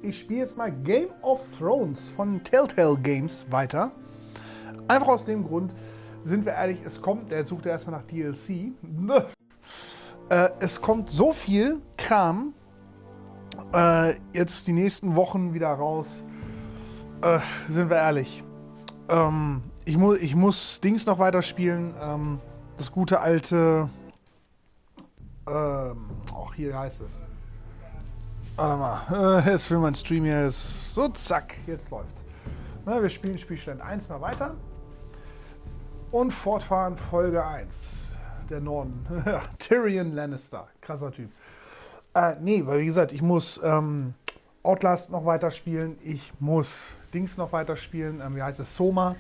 ich spiele jetzt mal Game of Thrones von Telltale Games weiter. Einfach aus dem Grund, sind wir ehrlich, der sucht ja erstmal nach DLC. Es kommt so viel Kram jetzt die nächsten Wochen wieder raus. Sind wir ehrlich. Ich muss Dings noch weiterspielen. Das gute alte. Hier heißt es. Warte mal. Jetzt will mein Stream hier. So, zack. Jetzt läuft's. Na, wir spielen Spielstand 1 mal weiter. Und fortfahren Folge 1. Der Norden. Tyrion Lannister. Krasser Typ. Nee, weil wie gesagt, ich muss Outlast noch weiterspielen. Ich muss Dings noch weiterspielen. Wie heißt es? Soma.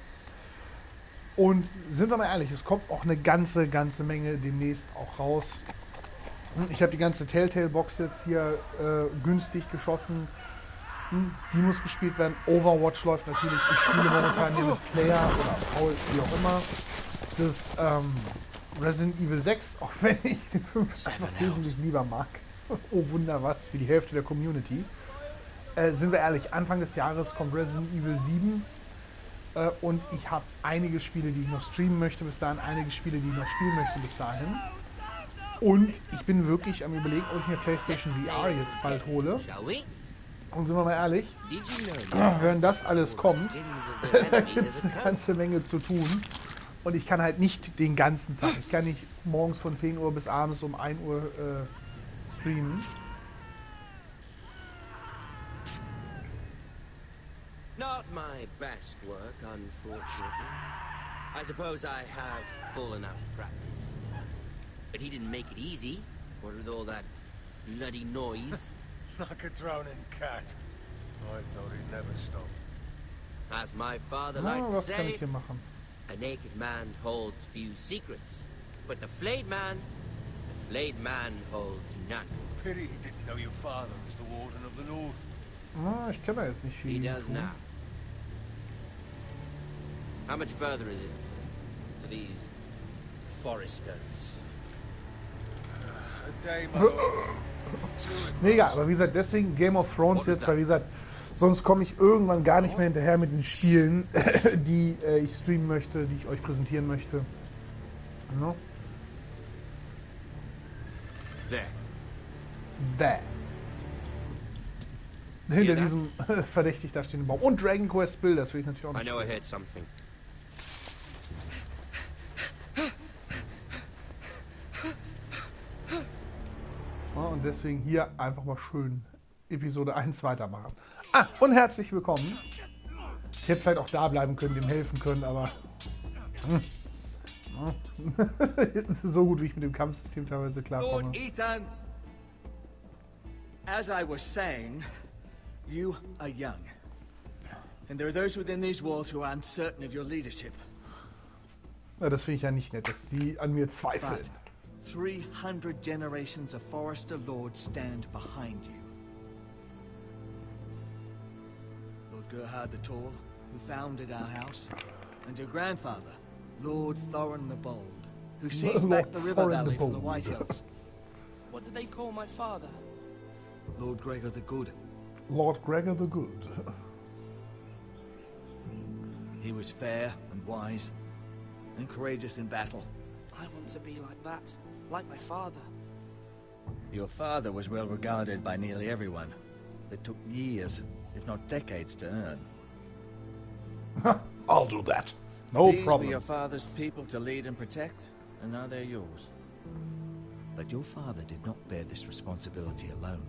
Und sind wir mal ehrlich, es kommt auch eine ganze Menge demnächst auch raus. Ich habe die ganze Telltale-Box jetzt hier günstig geschossen. Die muss gespielt werden. Overwatch läuft natürlich. Ich spiele momentan hier mit Player oder Paul, wie auch immer. Das Resident Evil 6, auch wenn ich den 5 einfach wesentlich lieber mag. Oh Wunder was, wie die Hälfte der Community. Sind wir ehrlich, Anfang des Jahres kommt Resident Evil 7. Und ich habe einige Spiele, die ich noch streamen möchte bis dahin, einige Spiele, die ich noch spielen möchte bis dahin. Und ich bin wirklich am Überlegen, ob ich mir PlayStation VR jetzt bald hole. Und sind wir mal ehrlich, wenn das alles kommt, da gibt es eine ganze Menge zu tun. Und ich kann halt nicht den ganzen Tag, ich kann nicht morgens von 10 Uhr bis abends um 1 Uhr streamen. Not my best work, unfortunately. I suppose I have fallen out of practice. But he didn't make it easy, what with all that bloody noise. Like a drowning cat. I thought he'd never stop. As my father likes to Was kann ich say, hier machen? a naked man holds few secrets. But the flayed man holds none. Pity he didn't know your father was the Warden of the North. Ich kann da jetzt nicht viel He does tun. now. How much further is it to these foresters? A day, my lord. Mega, aber wie gesagt, deswegen Game of Thrones jetzt, weil wie gesagt, sonst komme ich irgendwann gar nicht mehr hinterher mit den Spielen, die ich streamen möchte, die ich euch präsentieren möchte. No? There. Hinter diesem verdächtig dastehenden Baum. Und Dragon Quest Spiel, das will ich natürlich auch noch. I know I heard something. Und deswegen hier einfach mal schön Episode 1 weitermachen. Und herzlich willkommen. Ich hätte vielleicht auch da bleiben können, dem helfen können, aber so gut, wie ich mit dem Kampfsystem teilweise klarkomme. Lord Ethan, as I was saying, you are young. And there are those within these walls who are uncertain of your leadership. Ja, das finde ich ja nicht nett, dass die an mir zweifeln. But 300 generations of Forester Lords stand behind you. Lord Gerhard the Tall, who founded our house, and your grandfather, Lord Thorin the Bold, who sees back the river valley from the White Hills. What did they call my father? Lord Gregor the Good. Lord Gregor the Good. He was fair and wise, and courageous in battle. I want to be like that, like my father. Your father was well regarded by nearly everyone. It took years, if not decades, to earn. I'll do that. No These problem. were your father's people to lead and protect, and now they're yours. But your father did not bear this responsibility alone.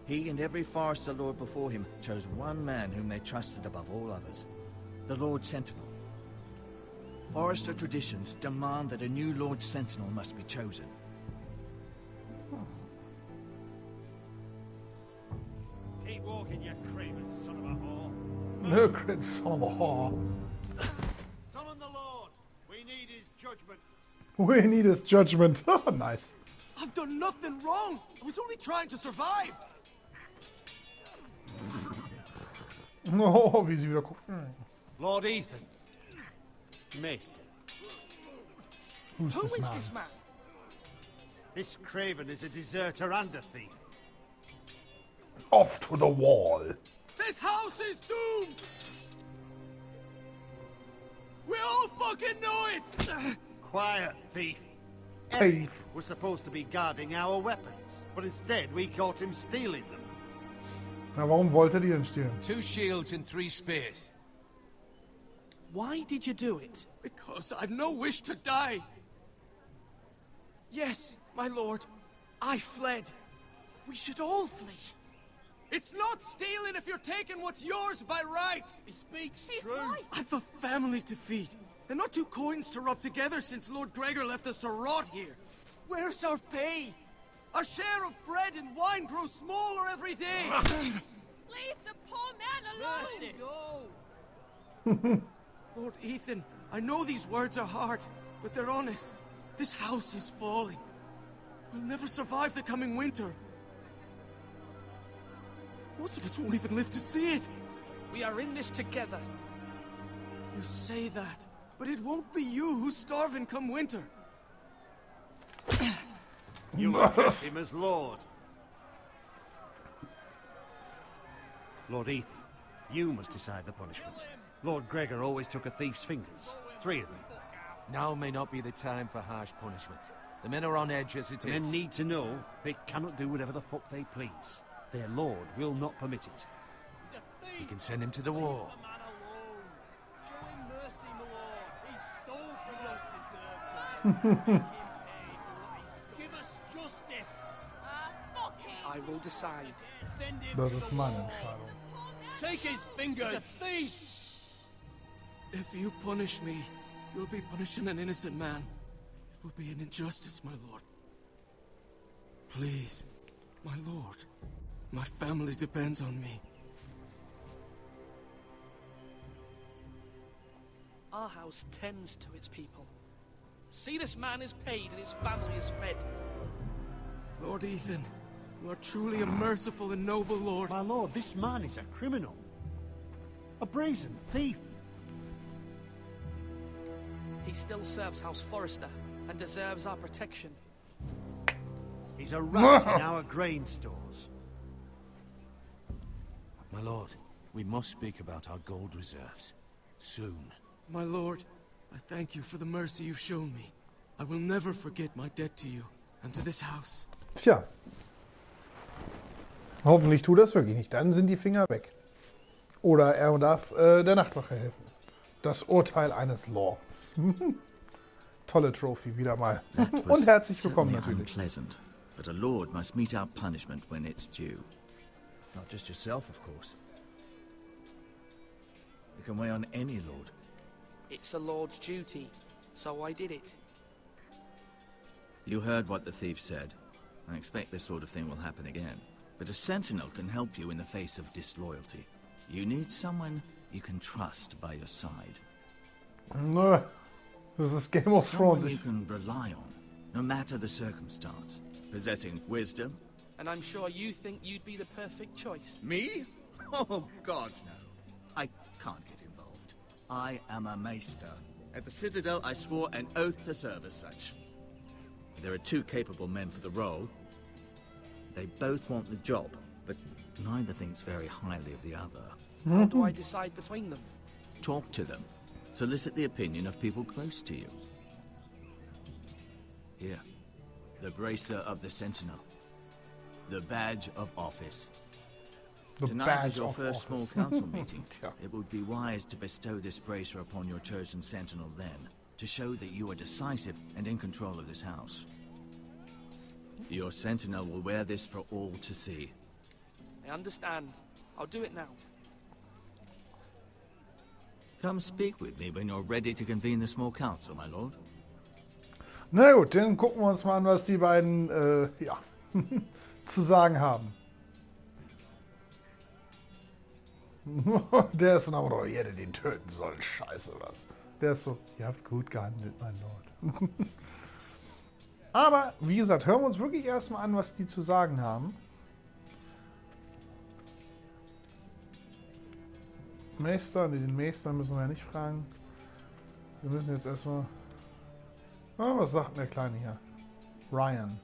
He and every Forester Lord before him chose one man whom they trusted above all others, the Lord Sentinel. Forester traditions demand that a new Lord Sentinel must be chosen. Keep walking, you craven son of a whore. No, crit son of a whore. Summon the Lord. We need his judgment. We need his judgment. Nice. I've done nothing wrong! I was only trying to survive! Oh, wie sie wieder gucken. Lord Ethan. Missed. Who's Who this is man? this man? This craven is a deserter and a thief. Off to the wall. This house is doomed! We all fucking know it! Quiet, thief. Thief. We're supposed to be guarding our weapons, but instead we caught him stealing them. Na, warum wollte die denn stehlen? 2 shields and 3 spears. Why did you do it? Because I've no wish to die. Yes, my lord. I fled. We should all flee. It's not stealing if you're taking what's yours by right. He speaks true. Right. I've a family to feed, and not 2 coins to rub together since Lord Gregor left us to rot here. Where's our pay? Our share of bread and wine grows smaller every day. Leave the poor man alone! Mercy. Lord Ethan, I know these words are hard, but they're honest. This house is falling. We'll never survive the coming winter. Most of us won't even live to see it. We are in this together. You say that, but it won't be you who's starving come winter. You address him as Lord. Lord Ethan, you must decide the punishment. Lord Gregor always took a thief's fingers. 3 of them. Now may not be the time for harsh punishment. The men are on edge as it is. Men need to know they cannot do whatever the fuck they please. Their lord will not permit it. You can send him to the war. Give us justice! I will decide. Das ist meine Entscheidung. Take his fingers! Thief! If you punish me, you'll be punishing an innocent man. It will be an injustice, my lord. Please, my lord. My family depends on me. Our house tends to its people. See, this man is paid and his family is fed. Lord Ethan, you are truly a merciful and noble lord. My lord, this man is a criminal. A brazen thief. He still serves House Forrester and deserves our protection. He's a rat in our grain stores. My lord, we must speak about our gold reserves. Soon. My lord, I thank you for the mercy you've shown me. I will never forget my debt to you and to this house. Tja. Hoffentlich tut das wirklich nicht. Dann sind die Finger weg. Oder er darf der Nachtwache helfen. Das Urteil eines Lords. Tolle Trophy, wieder mal. Und herzlich willkommen natürlich. Unpleasant, but a lord must mete out punishment when it's due. Not just yourself, of course. You can weigh on any lord. It's a lord's duty, so I did it. You heard what the thief said. I expect this sort of thing will happen again. But a sentinel can help you in the face of disloyalty. You need someone you can trust by your side. Nö. Das ist Game of Thrones. Someone you can rely on, no matter the circumstance. Possessing wisdom. And I'm sure you think you'd be the perfect choice. Me? Oh, gods no. I can't get involved. I am a maester. At the Citadel, I swore an oath to serve as such. There are 2 capable men for the role. They both want the job, but neither thinks very highly of the other. How do I decide between them? Talk to them. Solicit the opinion of people close to you. Here, the bracer of the Sentinel. The badge of office. Tonight is your first small council meeting. It would be wise to bestow this bracer upon your chosen sentinel then, to show that you are decisive and in control of this house. Your sentinel will wear this for all to see. I understand. I'll do it now. Come speak with me when you're ready to convene the small council, my lord. Na gut, dann gucken wir uns mal an, was die beiden ja, zu sagen haben. Der ist so, aber ihr hättet ihn töten sollen. Scheiße was. Der ist so, ihr habt gut gehandelt, mein Lord. Aber, wie gesagt, hören wir uns wirklich erstmal an, was die zu sagen haben. Meister, den Meister müssen wir ja nicht fragen. Wir müssen jetzt erstmal... Oh, was sagt denn der Kleine hier? Ryan.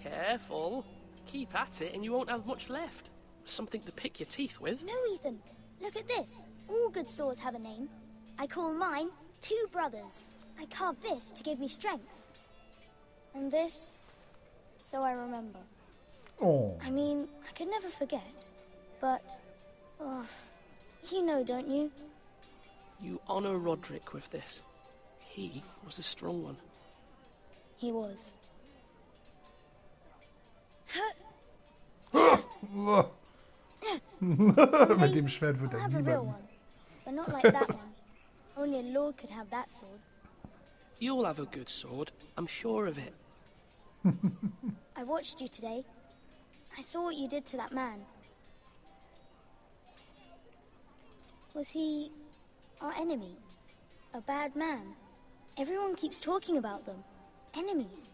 Careful. Keep at it and you won't have much left. Something to pick your teeth with. No, Ethan. Look at this. All good swords have a name. I call mine Two Brothers. I carved this to give me strength. And this, so I remember. Oh. I mean, I could never forget. But, oh, you know, don't you? You honor Roderick with this. He was a strong one. He was. Mit dem Schwert wird I'll er have a real niemanden. one, but not like that one. Only a lord could have that sword. You'll have a good sword, I'm sure of it. I watched you today. I saw what you did to that man. Was he our enemy? A bad man? Everyone keeps talking about them. Enemies.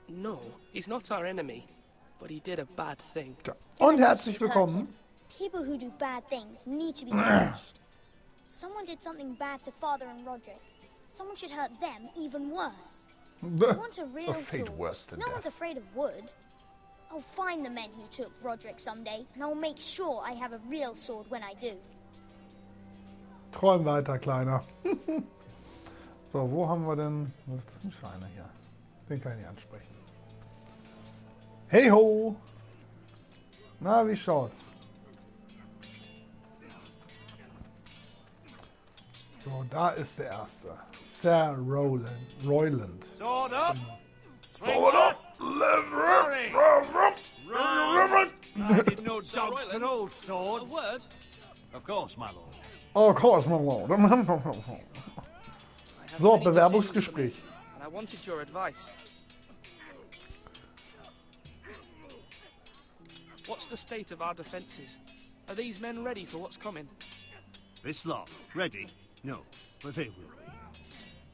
No, he's not our enemy, but he did a bad thing. Und herzlich willkommen. People who do bad things need to be punished. Someone did something bad to Father and Roderick. Someone should hurt them even worse. I want a real fate sword. worse than No death. one's afraid of wood. I'll find the men who took Roderick someday, and I'll make sure I have a real sword when I do. Träum weiter, Kleiner. So, wo haben wir denn... Was ist das, ein Schreiner hier? Den kann ich nicht ansprechen. Hey ho! Na, wie schaut's? So, da ist der erste. Sir Royland. Sword up! Sword up! Right! I did no dogs Royland. for old A swords. word? Of course, my lord. Oh, of course, my lord. I have So, many decisions to Bewerbungsgespräch. make, and I wanted your advice. What's the state of our defences? Are these men ready for what's coming? This lot, ready? No, but they will be.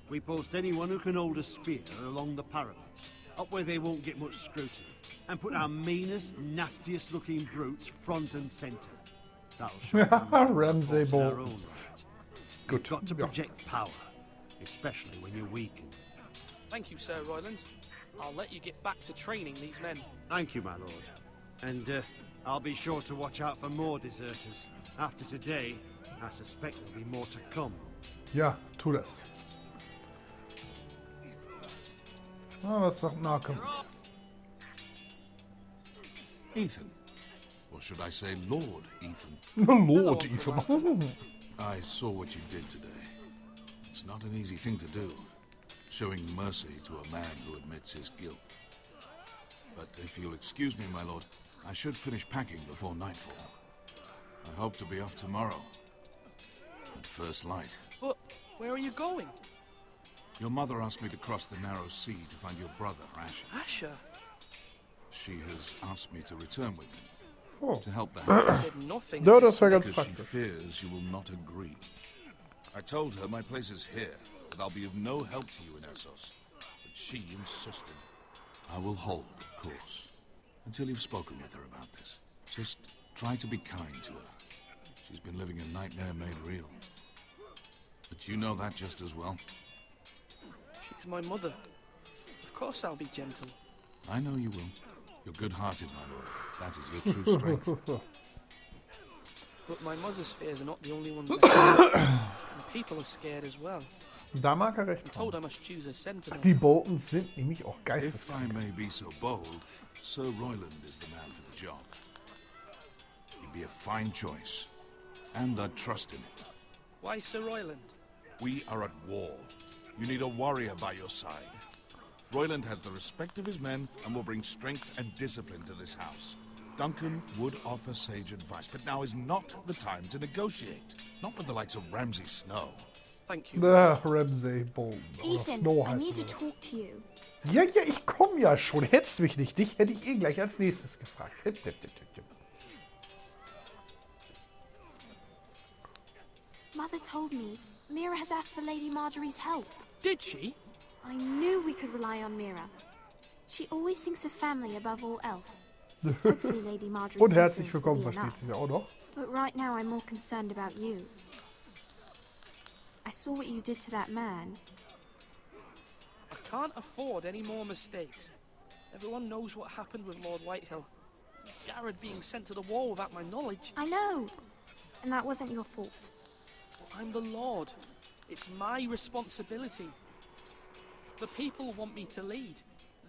We post anyone who can hold a spear along the parapets, up where they won't get much scrutiny, and put our meanest, nastiest looking brutes front and centre. That'll show them Ramsay in our Bolton. own right. Good. You've got to Ja. project power, especially when you're weakened. Thank you, Sir Royland. I'll let you get back to training these men. Thank you, my lord. And I'll be sure to watch out for more deserters. After today, I suspect there'll be more to come. Ja, tu das. Na, was sagt Nahkampf? Ethan. Or should I say Lord Ethan? Lord, Hello, Ethan. I saw what you did today. It's not an easy thing to do, showing mercy to a man who admits his guilt. But if you'll excuse me, my lord, I should finish packing before nightfall. I hope to be off tomorrow. At first light. But where are you going? Your mother asked me to cross the narrow sea to find your brother, Asher. Asher? She has asked me to return with him, Oh. to help the I house. said nothing. Ja, of das this. wäre ganz Because she praktisch. fears you will not agree. I told her my place is here, that I'll be of no help to you in Essos. But she insisted. I will hold, of course, until you've spoken with her about this. Just try to be kind to her. She's been living a nightmare made real. But you know that just as well. She's my mother. Of course I'll be gentle. I know you will. You're good-hearted, my lord. That is your true strength. But my mother's fears are not the only ones I have. And people are scared as well. Da mag er recht I'm told I haben. must choose a sentinel. Die Boltons sind nämlich auch If I geisteskrank. may be so bold, Sir Royland is the man for the job. He'd be a fine choice, and I'd trust him. Why Sir Royland? We are at war. You need a warrior by your side. Royland has the respect of his men and will bring strength and discipline to this house. Duncan would offer sage advice, but now is not the time to negotiate. Not with the likes of Ramsay Snow. Thank you. Da, Ramsay Bolton. Oder Ethan, Snow I heißt need to er. talk to you. Ja, ich komm ja schon. Hättest mich nicht. Dich hätte ich eh gleich als nächstes gefragt. Hip, hip, hip, hip, hip. Mother told me Mira has asked for Lady Marjorie's help. Did she? I knew we could rely on Mira. She always thinks of family above all else. Hopefully Lady Marjorie's Und herzlich influence will willkommen, be versteht enough. sich ja auch noch. But right now I'm more concerned about you. I saw what you did to that man. I can't afford any more mistakes. Everyone knows what happened with Lord Whitehill. Garrett being sent to the wall without my knowledge. I know. And that wasn't your fault. Well, I'm the Lord. It's my responsibility. The people want me to lead.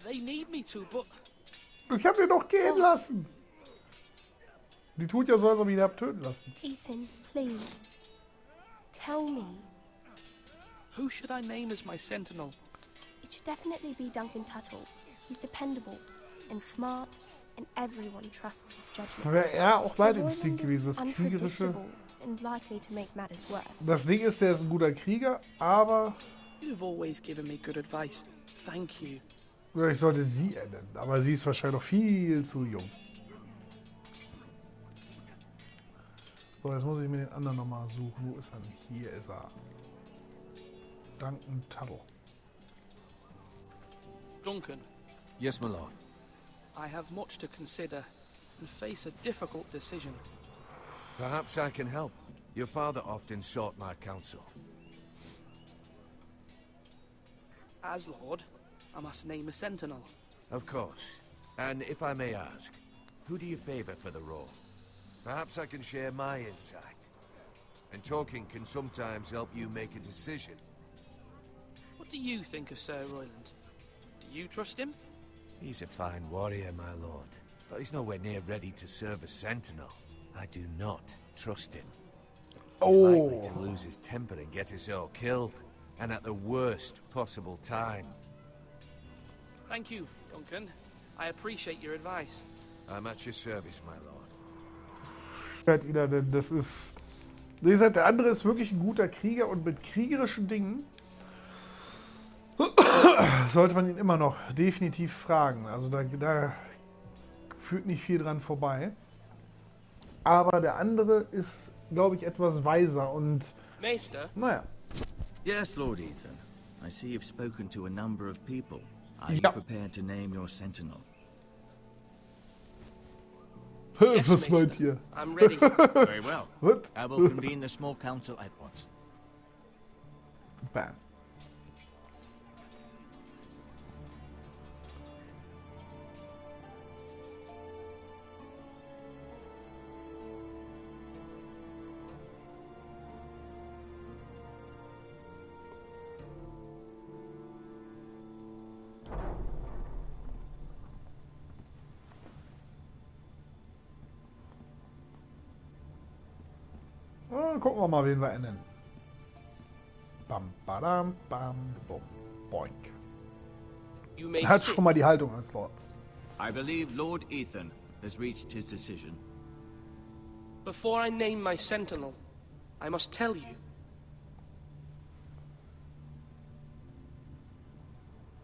They need me to, but... Ich hab ihn doch gehen lassen. Die tut ja so, als ob ich ihn hab töten lassen. Ethan, please. Tell me. Who should I name as my sentinel? It should definitely be Duncan Tuttle. He's dependable and smart, and everyone trusts his judgment. Wäre er auch Leidinstinkt gewesen, das Kriegerische. And likely to make matters worse. Das Ding ist, der ist ein guter Krieger, aber... You've always given me good advice. Thank you. Ja, ich sollte sie ernennen, aber sie ist wahrscheinlich noch viel zu jung. So, jetzt muss ich mir den anderen nochmal suchen. Wo ist er denn? Hier ist er. Duncan Tuttle. Duncan. Yes, my lord. I have much to consider and face a difficult decision. Perhaps I can help. Your father often sought my counsel. As Lord, I must name a sentinel. Of course. And if I may ask, who do you favor for the role? Perhaps I can share my insight. And talking can sometimes help you make a decision. What do you think of Sir Royland? Do you trust him? He's a fine warrior, my lord. But he's nowhere near ready to serve as sentinel. I do not trust him. He's likely to lose his temper and get us all killed. And at the worst possible time. Thank you, Duncan. I appreciate your advice. I'm at your service, my lord. Denn das ist... Wie gesagt, der andere ist wirklich ein guter Krieger und mit kriegerischen Dingen sollte man ihn immer noch definitiv fragen. Also da führt nicht viel dran vorbei. Aber der andere ist, glaube ich, etwas weiser und... Meister? Naja. Yes, Lord Ethan. I see you've spoken to a number of people. Are you prepared to name your sentinel? Yes, Was meint ihr? I'm ready. Very well. What? I will convene the small council at once. Bam. Gucken wir mal, wen wir nennen. Bam, badam, bam, bum, boink. Er hat schon mal die Haltung als Lords. I believe Lord Ethan has reached his decision. Before I name my sentinel, I must tell you.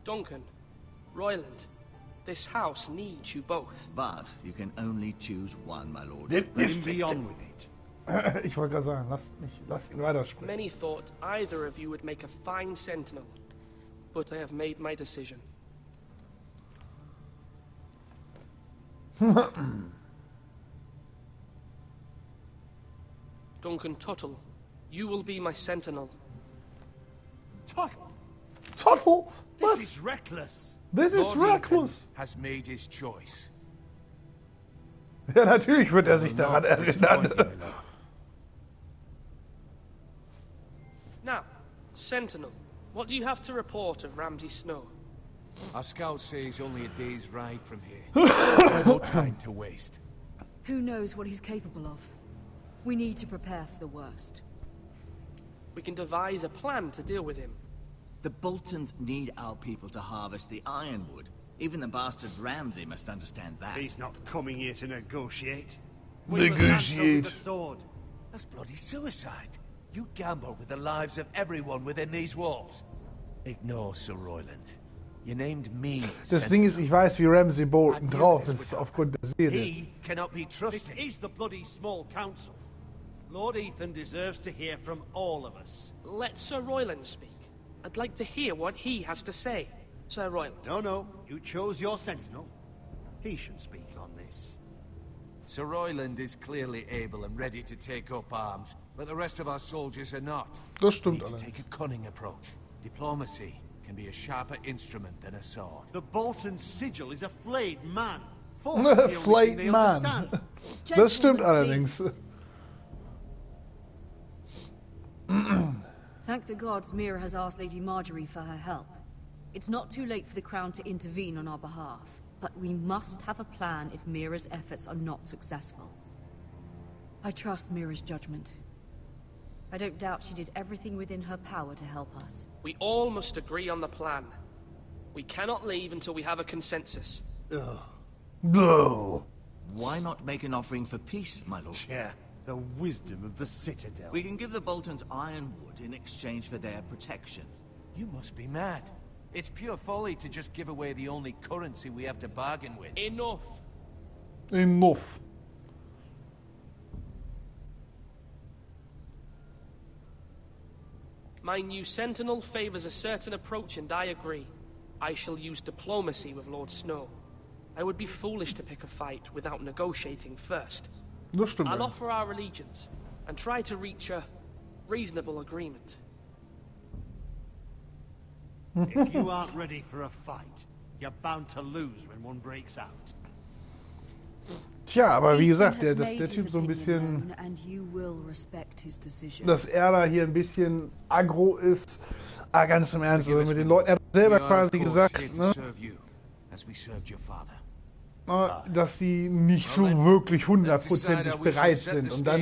Duncan, Royland, this house needs you both. But you can only choose one, my lord. Let him be on with it. Ich wollte gerade sagen, lasst ihn weitersprechen. Many thought either of you would make a fine sentinel, but I have made my decision. Duncan Tuttle, you will be my sentinel. Tuttle? Tuttle? This is reckless. This is reckless. Has made his choice. Ja, natürlich wird er sich daran erinnern. Now, Sentinel, what do you have to report of Ramsay Snow? Our scouts say he's only a day's ride from here. No time to waste. Who knows what he's capable of? We need to prepare for the worst. We can devise a plan to deal with him. The Boltons need our people to harvest the ironwood. Even the bastard Ramsay must understand that. He's not coming here to negotiate. Negotiate. With a sword. That's bloody suicide. You gamble with the lives of everyone within these walls. Ignore Sir Royland. You named me. Das Ding ist, ich weiß, wie Ramsay Bolton drauf ist, aufgrund der Serie. He cannot be trusted. This is the bloody small council. Lord Ethan deserves to hear from all of us. Let Sir Royland speak. I'd like to hear what he has to say. Sir Royland. No. You chose your sentinel. He should speak on this. Sir Royland is clearly able and ready to take up arms, but the rest of our soldiers are not. Das We stimmt need to allerdings. take a cunning approach. Diplomacy can be a sharper instrument than a sword. The Bolton's sigil is a flayed man. Force is the only thing Flayed they man. understand. Das stimmt Gentlemen, allerdings. please. Thank the gods Mira has asked Lady Marjorie for her help. It's not too late for the Crown to intervene on our behalf, but we must have a plan if Mira's efforts are not successful. I trust Mira's judgment. I don't doubt she did everything within her power to help us. We all must agree on the plan. We cannot leave until we have a consensus. Ugh. No. Why not make an offering for peace, my lord? Yeah, the wisdom of the Citadel. We can give the Boltons ironwood in exchange for their protection. You must be mad. It's pure folly to just give away the only currency we have to bargain with. Enough. Enough. My new sentinel favors a certain approach, and I agree. I shall use diplomacy with Lord Snow. I would be foolish to pick a fight without negotiating first. Das stimmt. I'll offer our allegiance and try to reach a reasonable agreement. If you aren't ready for a fight, you're bound to lose when one breaks out. Tja, aber wie gesagt, Ethan der has made Typ his so ein opinion bisschen, known, and you will respect his decision. dass er da hier ein bisschen aggro ist. Ah, ganz im Ernst, also mit den Leuten, er hat selber quasi gesagt, ne, dass die nicht so wirklich 100%ig bereit sind. Und dann,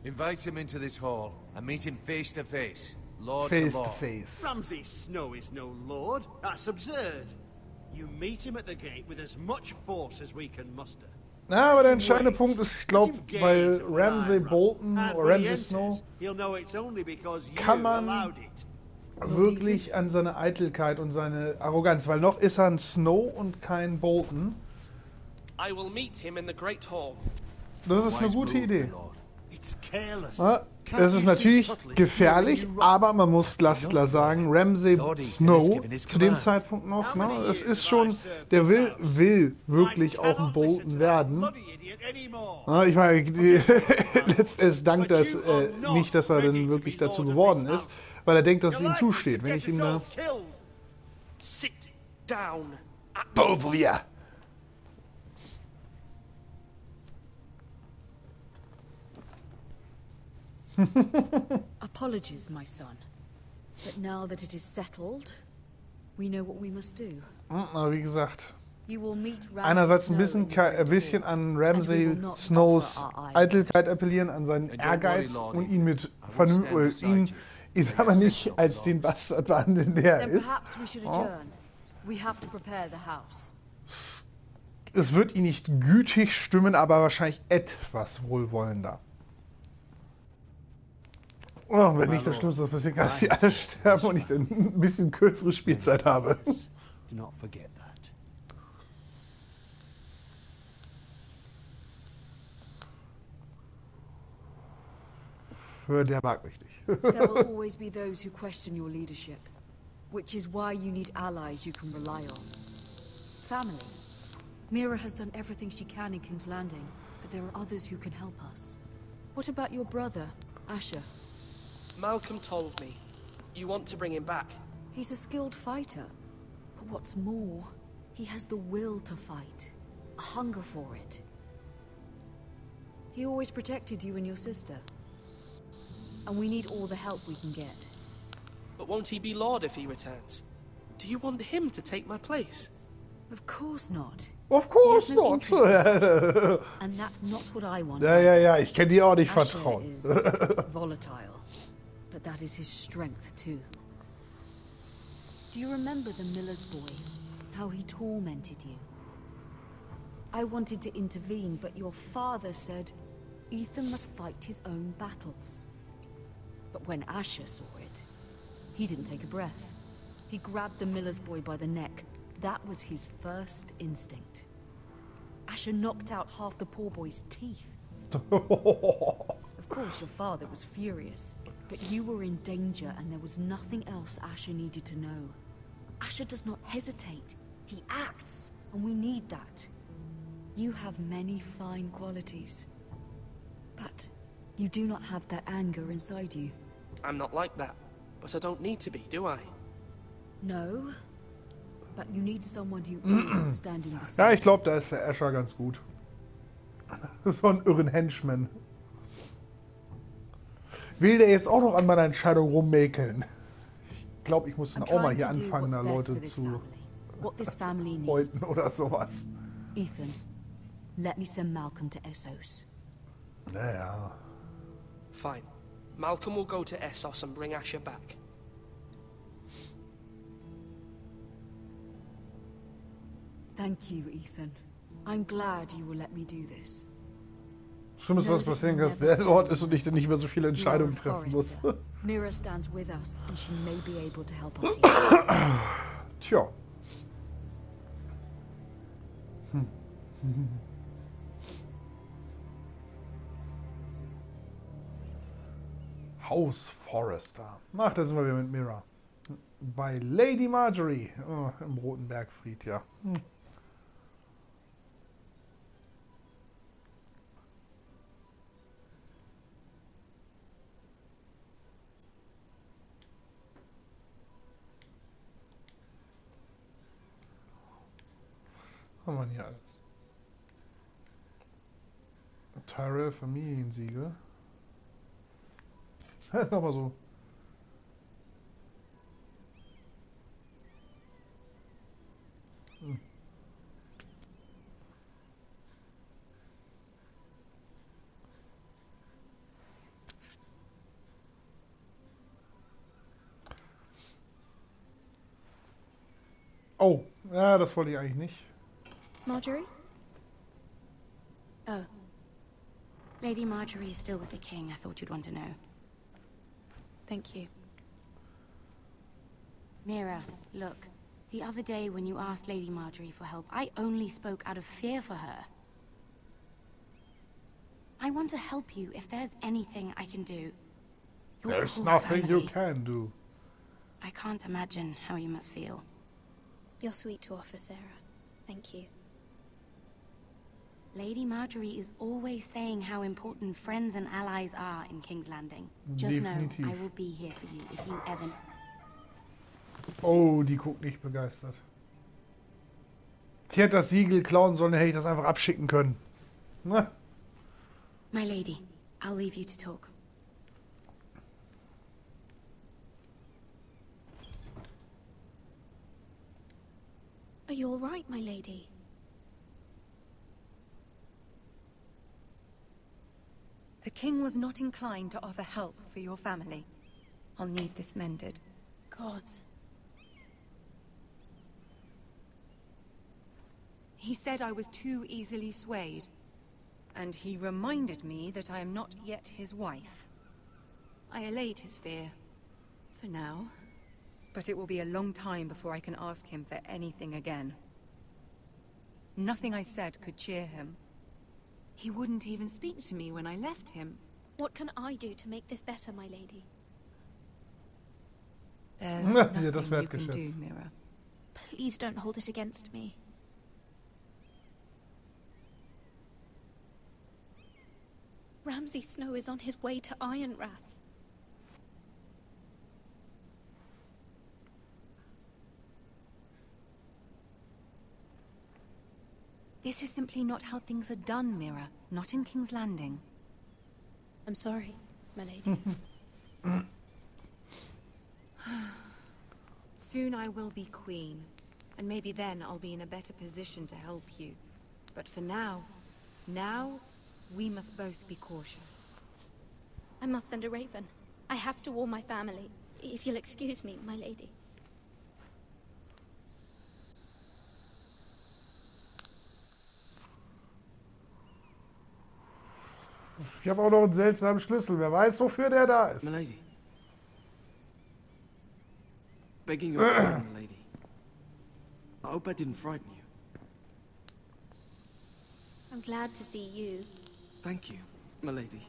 Invite him into this hall and meet him face to face, lord face to to lord. face. Ramsay Snow is no lord. That's absurd. You meet him at the gate with as much force as we can muster. Na, aber der entscheidende Punkt ist, ich glaube, weil Ramsay Bolton oder Ramsay Snow kann man wirklich an seine Eitelkeit und seine Arroganz, weil noch ist er ein Snow und kein Bolton. I will meet him in the Great Hall. Das ist eine gute Idee. Ja, es ist natürlich gefährlich, aber man muss klar sagen, Ramsay Snow zu dem Zeitpunkt noch, ne, es ist schon, der will wirklich auch ein Bolton werden. Ja, ich meine, letztendlich dankt das nicht, dass er dann wirklich dazu geworden ist, weil er denkt, dass es ihm zusteht. Wenn ich ihn da... Sit down. Both of you. Apologies, my son. But now that it is settled, we know what we must do. Aber wie gesagt, You will meet Ramsay einerseits ein Snow bisschen an Ramsay Snows Eitelkeit appellieren, an seinen Ehrgeiz und ihn mit ihn, ich sag mal, nicht als den Bastard behandeln, der er Then ist. perhaps we should adjourn. We have to prepare the house. Es wird ihn nicht gütig stimmen, aber wahrscheinlich etwas wohlwollender. Oh, wenn nicht das Schlimmste passiert, dass die alle sterben und ich dann ein bisschen kürzere Spielzeit habe. Do not forget that. Der mag mich nicht. There will always be those who question your leadership, which is why you need allies you can rely on. Family. Mira has done everything she can in King's Landing, but there are others who can help us. What about your brother, Asher? Malcolm told me. You want to bring him back. He's a skilled fighter. But what's more, he has the will to fight. A hunger for it. He always protected you and your sister. And we need all the help we can get. But won't he be Lord if he returns? Do you want him to take my place? Of course not. Of course He has no not. interest in such things, and that's not what I want. Ja, ich kann dir auch nicht Asher vertrauen. is volatile, but that is his strength too. Do you remember the miller's boy? How he tormented you? I wanted to intervene, but your father said Ethan must fight his own battles. But when Asher saw it, he didn't take a breath. He grabbed the miller's boy by the neck. That was his first instinct. Asher knocked out half the poor boy's teeth. Of course, your father was furious, but you were in danger and there was nothing else Asher needed to know. Asher does not hesitate. He acts, and we need that. You have many fine qualities, but you do not have that anger inside you. I'm not like that. but I don't need to be, do I? No, but you need someone who is standing beside. Ja, ich glaube, da ist der Escher ganz gut. So einen irren Henchman. Will der jetzt auch noch an meiner Entscheidung rummäkeln? Ich glaube, ich muss dann auch mal hier anfangen, da Leute zu häuten oder sowas. Ethan, let me send Malcolm to Essos. Naja. Fine. Malcolm will go to Essos and bring Asher back. Thank you, Ethan. I'm glad you will let me do this. Schlimm ist, was passieren kann, dass der Ort ist und ich dann nicht mehr so viele Entscheidungen treffen muss. Mira stands with us and she may be able to help us. Tja. Haus Forrester. Ach, da sind wir wieder mit Mira. Bei Lady Marjorie. Oh, im Roten Bergfried, ja. Was haben wir hier alles? Tyrell, Familiensiegel. Nochmal so. Oh, ja, das wollte ich eigentlich nicht. Marjorie? Oh. Lady Marjorie is still with the king. I thought you'd want to know. Thank you. Mira, look. The other day when you asked Lady Marjorie for help, I only spoke out of fear for her. I want to help you if there's anything I can do. There's nothing you can do. I can't imagine how you must feel. You're sweet to offer, Sarah. Thank you. Lady Marjorie is always saying how important friends and allies are in King's Landing. Just know, I will be here for you if you ever... Oh, die guckt nicht begeistert. Ich hätte das Siegel klauen sollen, hätte ich das einfach abschicken können. Na? My lady, I'll leave you to talk. Are you all right, my lady? The king was not inclined to offer help for your family. I'll need this mended. Gods. He said I was too easily swayed. And he reminded me that I am not yet his wife. I allayed his fear. For now. But it will be a long time before I can ask him for anything again. Nothing I said could cheer him. He wouldn't even speak to me when I left him. What can I do to make this better, my lady? There's nothing you can do, Mira. Please don't hold it against me. Ramsay Snow is on his way to Ironrath. This is simply not how things are done, Mira. Not in King's Landing. I'm sorry, my lady. Soon I will be queen, and maybe then I'll be in a better position to help you. But for now, we must both be cautious. I must send a raven. I have to warn my family. If you'll excuse me, my lady. Ich habe auch noch einen seltsamen Schlüssel. Wer weiß, wofür der da ist. Milady. Begging your pardon, milady. I hope I didn't frighten you. I'm glad to see you. Thank you, milady.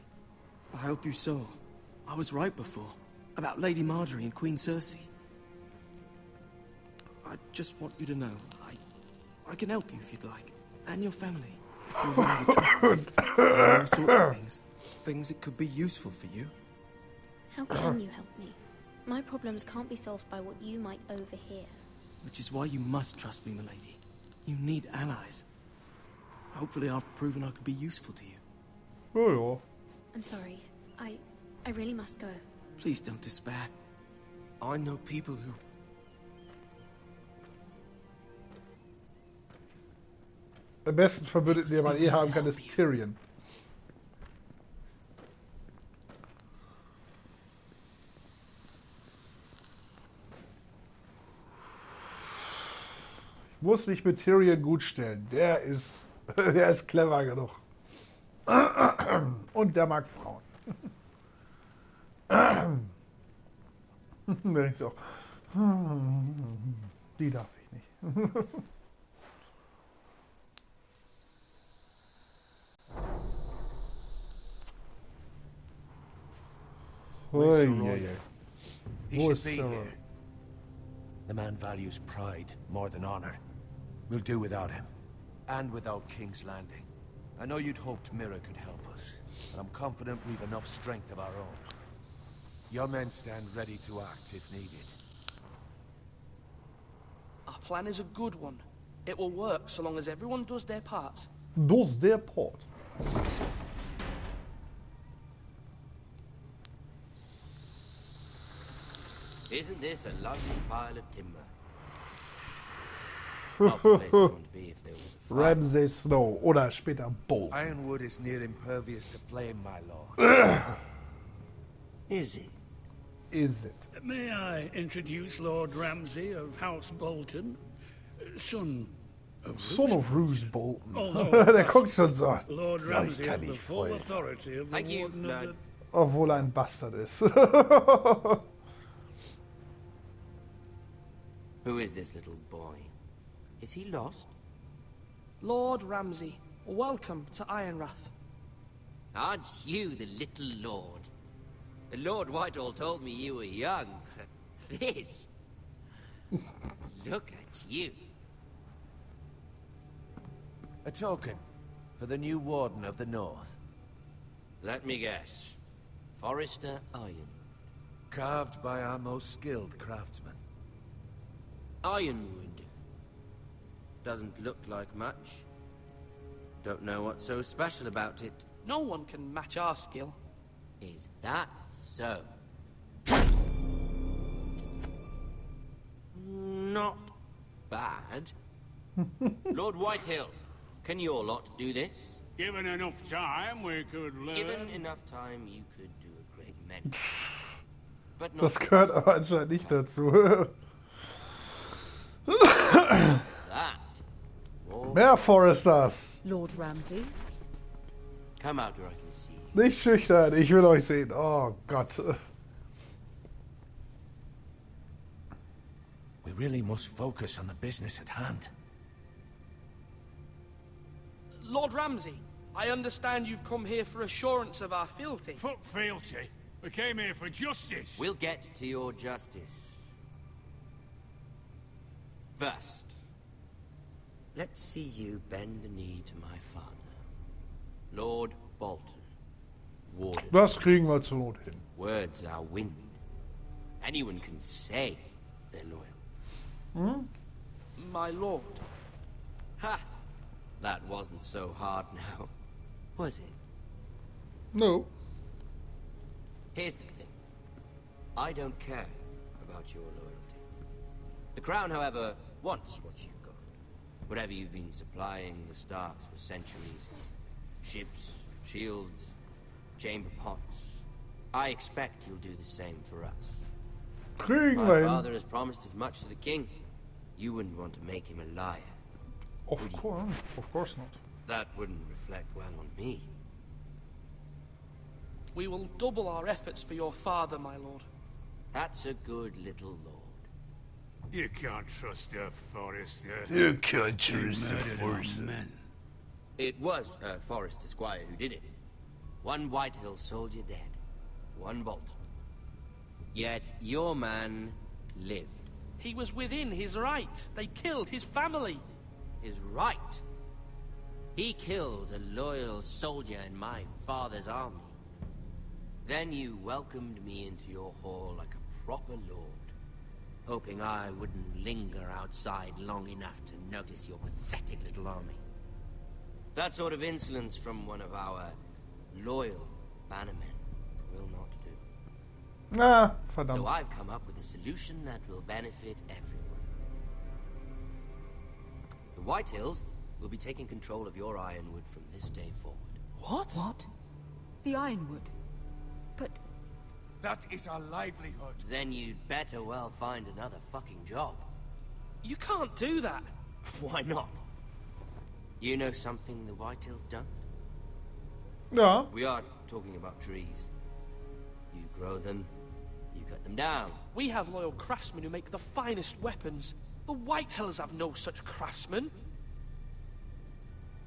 I hope you saw. I was right before. About Lady Marjorie and Queen Cersei. I just want you to know, I can help you if you'd like. And your family. If you're willing to trust me. All sorts of things. Things that could be useful for you. How can you help me? My problems can't be solved by what you might overhear. Which is why you must trust me, milady. You need allies. Hopefully I've proven I could be useful to you. Oh, I'm sorry. I really must go. Please don't despair. I know people who... Den besten Verbündeten, den man haben kann, ist Tyrion. Ich muss mich mit Tyrion gut stellen. Der ist clever genug. Und der mag Frauen. Merkst du auch. Die darf ich nicht. Where's Sir Royard? He should be here. The man values pride more than honor. We'll do without him. And without King's Landing. I know you'd hoped Mira could help us, but I'm confident we've enough strength of our own. Your men stand ready to act if needed. Our plan is a good one. It will work so long as everyone does their part. Does their part. Isn't this a lovely pile of timber? Not the place I want to be if there was a fire. Ramsay Snow oder später Bolt. Ironwood is near impervious to flame, my lord. Is it? Is it? May I introduce Lord Ramsay of House Bolton, son of Roose Bolton. Although, Der guckt schon so. Lord Ramsay has the full authority of the Warden of the... Obwohl er ein Bastard ist. Who is this little boy? Is he lost? Lord Ramsay, welcome to Ironrath. Aren't you the little lord? Lord Whitehall told me you were young, but this... Look at you. A token for the new Warden of the North. Let me guess. Forrester Iron. Carved by our most skilled craftsmen. Ironwood. Doesn't look like much. Don't know what's so special about it. No one can match our skill. Is that so? Not bad. Lord Whitehill, can your lot do this? Given enough time, we could learn. Given enough time, you could do a great many. But not Das gehört aber anscheinend nicht dazu. that. Mehr Foresters. Lord Ramsay. Come out where I can see. Nicht schüchtern, ich will euch sehen. Oh Gott. We really must focus on the business at hand. Lord Ramsay, I understand you've come here for assurance of our fealty. Fuck fealty. We came here for justice. We'll get to your justice. First, let's see you bend the knee to my father, Lord Bolton, Warden. Das kriegen wir zur Not hin. Words are wind. Anyone can say they're loyal. My lord. Ha! That wasn't so hard now, was it? No. Here's the thing. I don't care about your loyalty. The Crown, however, wants what you've got. Whatever you've been supplying the Starks for centuries. Ships, shields, chamber pots. I expect you'll do the same for us. My father has promised as much to the king. You wouldn't want to make him a liar. Of course not. That wouldn't reflect well on me. We will double our efforts for your father, my lord. That's a good little lord. You can't trust a Forrester. You can't trust a Forrester. It was a Forrester squire who did it. One Whitehill soldier dead. One Bolton. Yet your man lived. He was within his right. They killed his family. His right? He killed a loyal soldier in my father's army. Then you welcomed me into your hall like a proper lord, hoping I wouldn't linger outside long enough to notice your pathetic little army. That sort of insolence from one of our loyal bannermen will not do. Ah, verdammt. So I've come up with a solution that will benefit everyone. The Whitehills will be taking control of your Ironwood from this day forward. What? What? The Ironwood? But... That is our livelihood. Then you'd better well find another fucking job. You can't do that. Why not? You know something the Whitehills don't? Yeah. We are talking about trees. You grow them, you cut them down. We have loyal craftsmen who make the finest weapons. The Whitehills have no such craftsmen.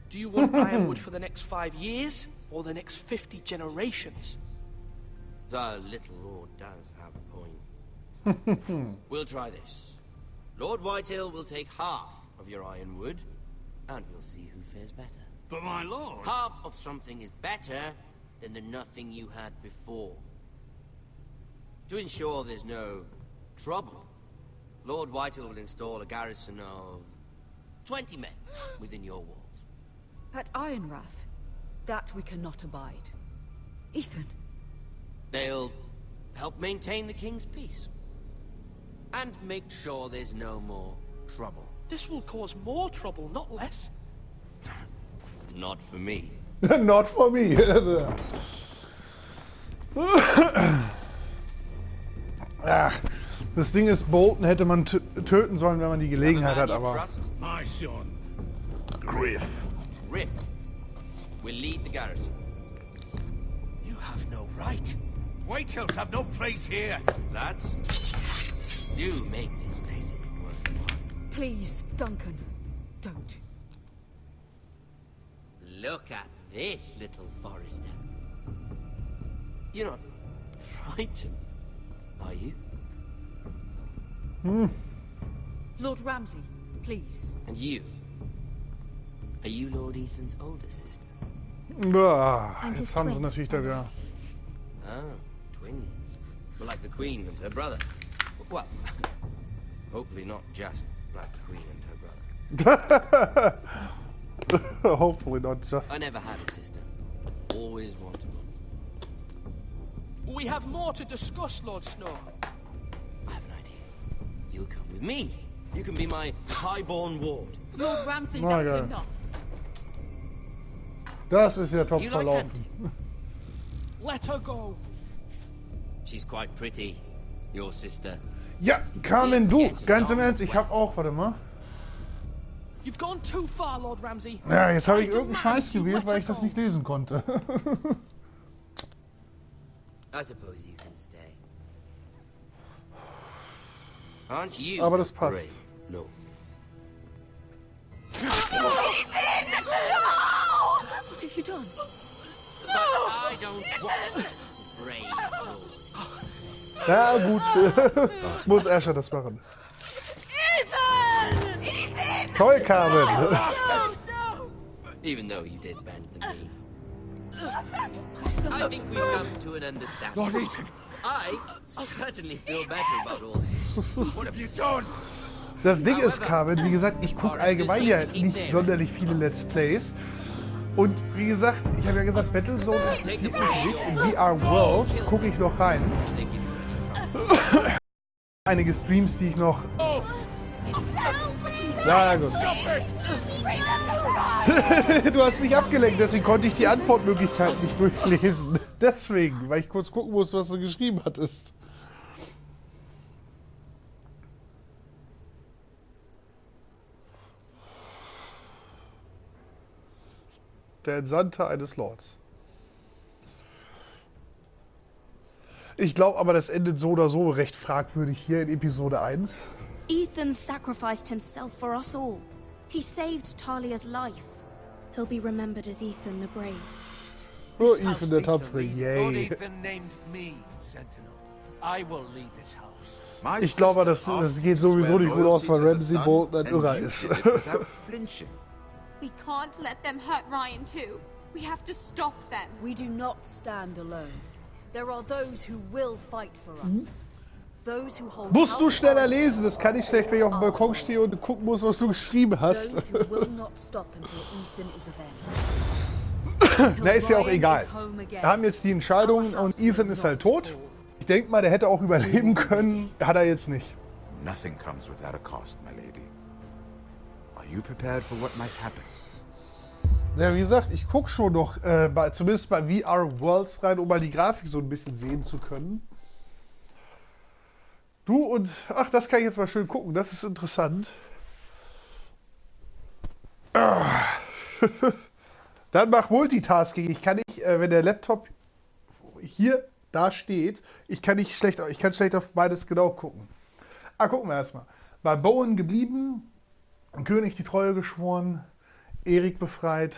Do you want Ironwood for the next 5 years, or the next 50 generations? The little lord does have a point. We'll try this. Lord Whitehill will take half of your Ironwood, and we'll see who fares better. But my lord... Half of something is better than the nothing you had before. To ensure there's no trouble, Lord Whitehill will install a garrison of 20 men within your walls. At Ironrath, that we cannot abide. Ethan. They'll help maintain the king's peace. And make sure there's no more trouble. This will cause more trouble, not less. Not for me. Not for me. Ach, das Ding ist, Bolton hätte man töten sollen, wenn man die Gelegenheit hat, aber... My son. Griff. Riff will lead the garrison. You have no right. Whitehills have no place here. Lads, do make this visit worthwhile. Please, Duncan, don't. Look at this, little Forester. You're not frightened, are you? Lord Ramsay, please. And you? Are you Lord Ethan's older sister? Jetzt haben sie natürlich da wieder... Oh, twins. Well, like the Queen and her brother. Well, hopefully not just like the Queen and her brother. Hopefully not just... I never had a sister. Always wanted one. We have more to discuss, Lord Snow. I have an idea. You'll come with me. You can be my highborn ward. Lord Ramsay, Oh, that's yeah. enough. Das ist ja top You like verlaufen. hunting? Let her go. She's quite pretty, your sister. Ja, Carmen, du, ganz im Ernst, ich hab auch, warte mal. You've gone too far, Lord Ramsay. Ja, jetzt habe ich irgendeinen Scheiß gewählt, weil ich das nicht lesen konnte. I suppose you can stay. Aren't you? Aber das passt. Brave, Lord? What have you done? But I don't want brave Lord. Ja, gut. Muss Asher das machen. Ethan! Ethan! Toll, Carmen. No! Even though you did bend the knee. I think we've come to an understanding. Lord Ethan! I certainly feel better about all this. What have you done? Das Ding ist, Carmen, wie gesagt, ich gucke allgemein ja nicht sonderlich viele Let's Plays. Und wie gesagt, ich habe ja gesagt, Battlezone interessiert mich nicht. In VR Worlds gucke ich noch rein. Einige Streams, die ich noch... Ja, gut. Du hast mich abgelenkt, deswegen konnte ich die Antwortmöglichkeit nicht durchlesen. Deswegen, weil ich kurz gucken muss, was du geschrieben hattest. Der Entsandte eines Lords. Ich glaube aber, das endet so oder so recht fragwürdig hier in Episode 1. Ethan sacrificed himself for us all. He saved Talia's life. He'll be remembered as Ethan the Brave. Oh, Ethan der Tapfere, Lord yay. Ethan named me Sentinel. I will lead this house. Ich glaube, das geht sowieso nicht gut aus, weil Ramsay Bolton ein Irrer ist. We can't let them hurt Ryan too. We have to stop them. We do not stand alone. There are those who will fight for us. Musst du schneller lesen, das kann ich schlecht, wenn ich auf dem Balkon stehe und gucken muss, was du geschrieben hast. Na, ist ja auch egal. Wir haben jetzt die Entscheidung und Ethan ist halt tot. Ich denke mal, der hätte auch überleben können. Hat er jetzt nicht. Nothing comes without a cost, my lady. Are you prepared for what might happen? Ja, wie gesagt, ich gucke schon noch, zumindest bei VR Worlds rein, um mal die Grafik so ein bisschen sehen zu können. Du und, ach, das kann ich jetzt mal schön gucken, das ist interessant. Dann mach Multitasking. Ich kann nicht, wenn der Laptop hier da steht, ich kann schlecht auf beides genau gucken. Gucken wir erstmal. Bei Bowen geblieben, König die Treue geschworen, Erik befreit,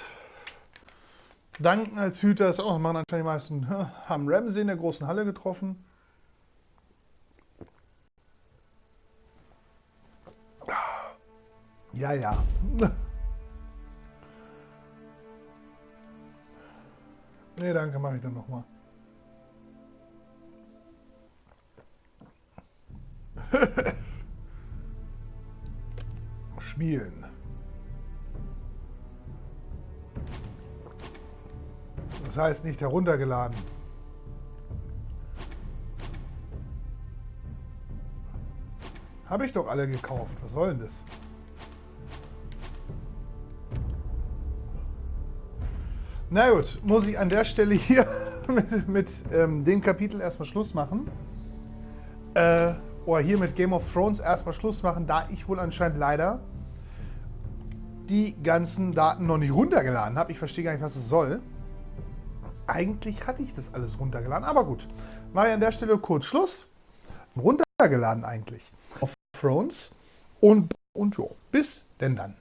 Duncan als Hüter, das auch, machen anscheinend die meisten, haben Ramsay in der großen Halle getroffen. Ja, ja. Nee, danke, mache ich dann nochmal. Spielen. Das heißt nicht heruntergeladen. Habe ich doch alle gekauft. Was soll denn das? Na gut, muss ich an der Stelle hier mit dem Kapitel erstmal Schluss machen. Oder hier mit Game of Thrones erstmal Schluss machen, da ich wohl anscheinend leider die ganzen Daten noch nicht runtergeladen habe. Ich verstehe gar nicht, was es soll. Eigentlich hatte ich das alles runtergeladen, aber gut. Mache ich an der Stelle kurz Schluss. Runtergeladen eigentlich. Auf Thrones. Und jo, bis denn dann.